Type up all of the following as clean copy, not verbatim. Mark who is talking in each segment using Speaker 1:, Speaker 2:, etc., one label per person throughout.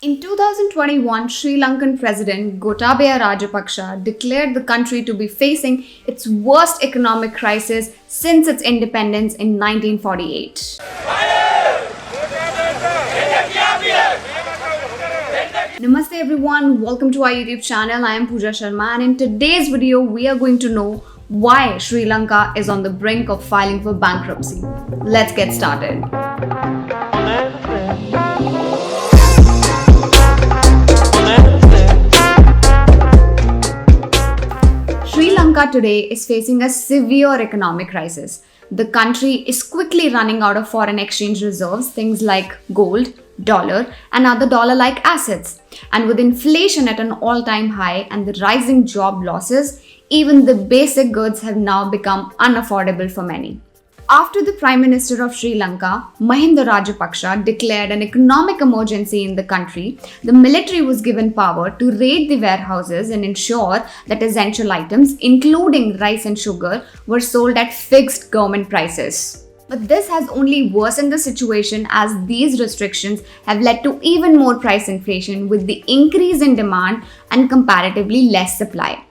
Speaker 1: In 2021, Sri Lankan President Gotabaya Rajapaksa declared the country to be facing its worst economic crisis since its independence in 1948. Namaste everyone, welcome to our YouTube channel. I am Pooja Sharma, and in today's video we are going to know why Sri Lanka is on the brink of filing for bankruptcy. Let's get started. Sri Lanka today is facing a severe economic crisis. The country is quickly running out of foreign exchange reserves, things like gold, dollar, and other dollar-like assets. And with inflation at an all-time high and the rising job losses, even the basic goods have now become unaffordable for many. After the Prime Minister of Sri Lanka, Mahinda Rajapaksa, declared an economic emergency in the country, the military was given power to raid the warehouses and ensure that essential items, including rice and sugar, were sold at fixed government prices. But this has only worsened the situation as these restrictions have led to even more price inflation with the increase in demand and comparatively less supply.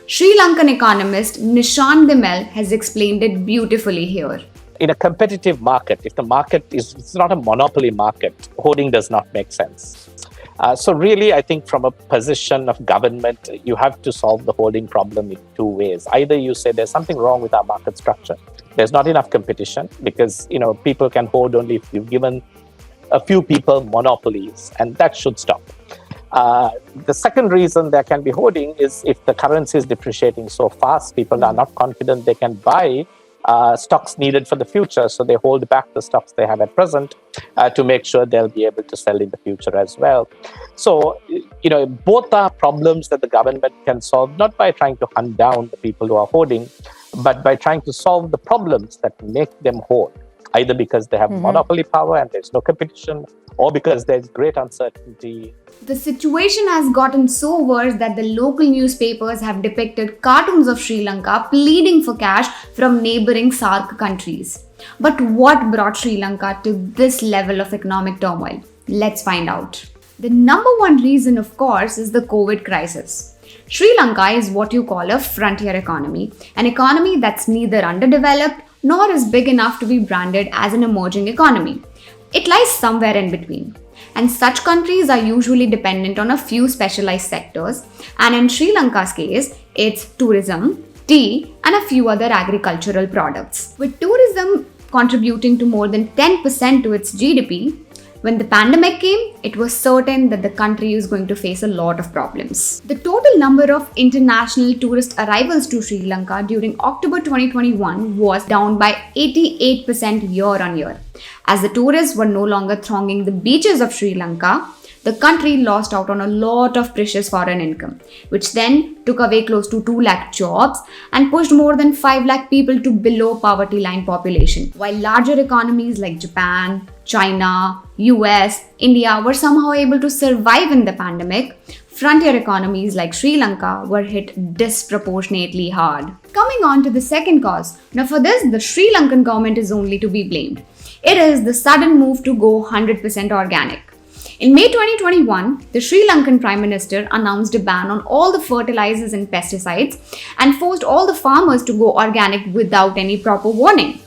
Speaker 1: Sri Lankan economist Nishant Dhimal has explained it beautifully here.
Speaker 2: In a competitive market, if the market it's not a monopoly market, hoarding does not make sense. So really, I think from a position of government, you have to solve the hoarding problem in two ways. Either you say there's something wrong with our market structure. There's not enough competition because people can hoard only if you've given a few people monopolies, and that should stop. The second reason there can be hoarding is if the currency is depreciating so fast, people are not confident they can buy stocks needed for the future. So they hold back the stocks they have at present to make sure they'll be able to sell in the future as well. So, both are problems that the government can solve, not by trying to hunt down the people who are hoarding, but by trying to solve the problems that make them hoard, either because they have monopoly power and there's no competition, or because there's great uncertainty.
Speaker 1: The situation has gotten so worse that the local newspapers have depicted cartoons of Sri Lanka pleading for cash from neighboring SAARC countries. But what brought Sri Lanka to this level of economic turmoil? Let's find out. The number one reason, of course, is the COVID crisis. Sri Lanka is what you call a frontier economy, an economy that's neither underdeveloped nor is big enough to be branded as an emerging economy. It lies somewhere in between. And such countries are usually dependent on a few specialized sectors, and in Sri Lanka's case, it's tourism, tea, and a few other agricultural products. With tourism contributing to more than 10% to its GDP, when the pandemic came, it was certain that the country is going to face a lot of problems. The total number of international tourist arrivals to Sri Lanka during October 2021 was down by 88% year on year. As the tourists were no longer thronging the beaches of Sri Lanka, the country lost out on a lot of precious foreign income, which then took away close to 2 lakh jobs and pushed more than 5 lakh people to below poverty line population. While larger economies like Japan, China, US, India were somehow able to survive in the pandemic, frontier economies like Sri Lanka were hit disproportionately hard. Coming on to the second cause. Now for this, the Sri Lankan government is only to be blamed. It is the sudden move to go 100% organic. In May 2021, the Sri Lankan Prime Minister announced a ban on all the fertilizers and pesticides and forced all the farmers to go organic without any proper warning.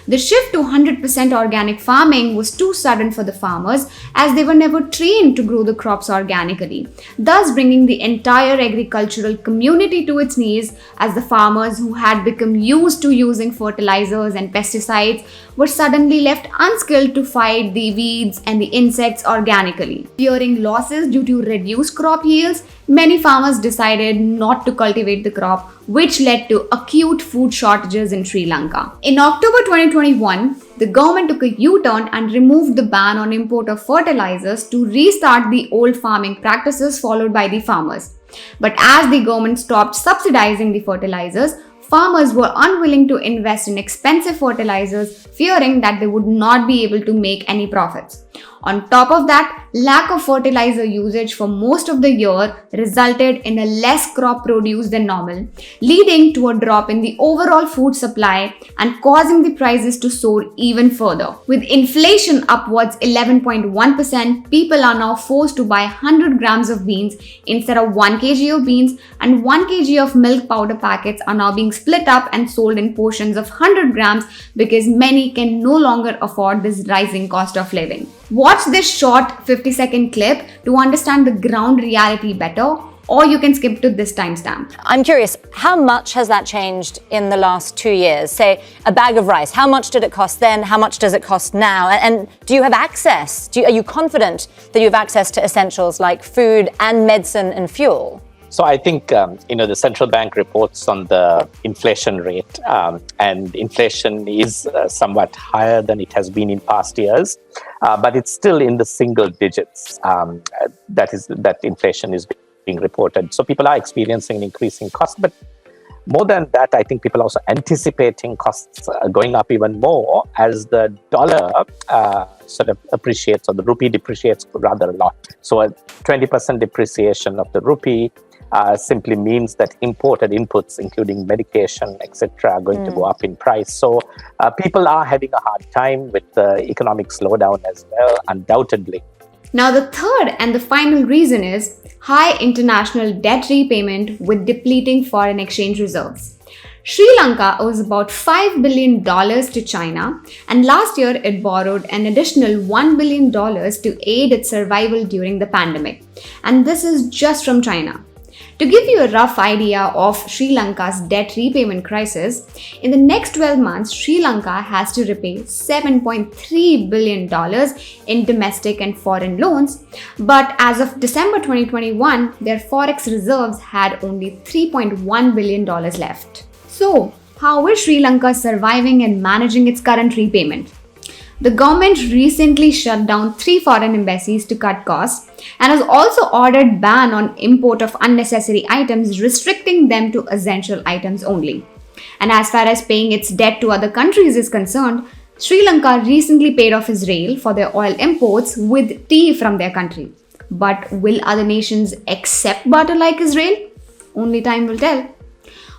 Speaker 1: The shift to 100% organic farming was too sudden for the farmers as they were never trained to grow the crops organically, thus bringing the entire agricultural community to its knees as the farmers who had become used to using fertilizers and pesticides were suddenly left unskilled to fight the weeds and the insects organically. Fearing losses due to reduced crop yields, many farmers decided not to cultivate the crop, which led to acute food shortages in Sri Lanka. In October 2021, the government took a U-turn and removed the ban on import of fertilizers to restart the old farming practices followed by the farmers. But as the government stopped subsidizing the fertilizers, farmers were unwilling to invest in expensive fertilizers, fearing that they would not be able to make any profits. On top of that, lack of fertilizer usage for most of the year resulted in a less crop produce than normal, leading to a drop in the overall food supply and causing the prices to soar even further. With inflation upwards 11.1%, people are now forced to buy 100 grams of beans instead of 1 kg of beans, and 1 kg of milk powder packets are now being split up and sold in portions of 100 grams because many can no longer afford this rising cost of living. Watch this short 50-second clip to understand the ground reality better, or you can skip to this timestamp.
Speaker 3: I'm curious, how much has that changed in the last 2 years? Say, a bag of rice, how much did it cost then? How much does it cost now? And do you have access? Are you confident that you have access to essentials like food and medicine and fuel?
Speaker 2: So I think, the central bank reports on the inflation rate, and inflation is somewhat higher than it has been in past years, but it's still in the single digits. That inflation is being reported. So people are experiencing an increasing cost, but more than that, I think people are also anticipating costs going up even more as the dollar sort of appreciates, or the rupee depreciates rather a lot. So a 20% depreciation of the rupee simply means that imported inputs, including medication, etc., are going to go up in price. So people are having a hard time with the economic slowdown as well, undoubtedly.
Speaker 1: Now, the third and the final reason is high international debt repayment with depleting foreign exchange reserves. Sri Lanka owes about $5 billion to China, and last year it borrowed an additional $1 billion to aid its survival during the pandemic. And this is just from China. To give you a rough idea of Sri Lanka's debt repayment crisis, in the next 12 months, Sri Lanka has to repay $7.3 billion in domestic and foreign loans. But as of December 2021, their forex reserves had only $3.1 billion left. So, how is Sri Lanka surviving and managing its current repayment? The government recently shut down 3 foreign embassies to cut costs and has also ordered ban on import of unnecessary items, restricting them to essential items only. And as far as paying its debt to other countries is concerned, Sri Lanka recently paid off Israel for their oil imports with tea from their country. But will other nations accept barter like Israel? Only time will tell.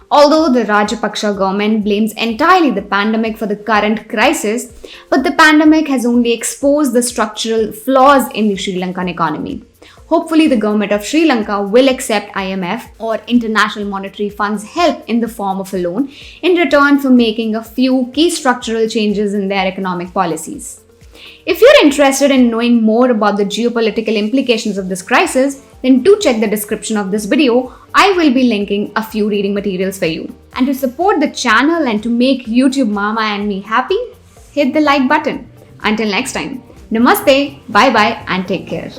Speaker 1: Although the Rajapaksa government blames entirely the pandemic for the current crisis, but the pandemic has only exposed the structural flaws in the Sri Lankan economy. Hopefully, the government of Sri Lanka will accept IMF or International Monetary Fund's help in the form of a loan in return for making a few key structural changes in their economic policies. If you're interested in knowing more about the geopolitical implications of this crisis, then do check the description of this video. I will be linking a few reading materials for you. And to support the channel and to make YouTube Mama and me happy, hit the like button. Until next time, namaste, bye bye, and take care.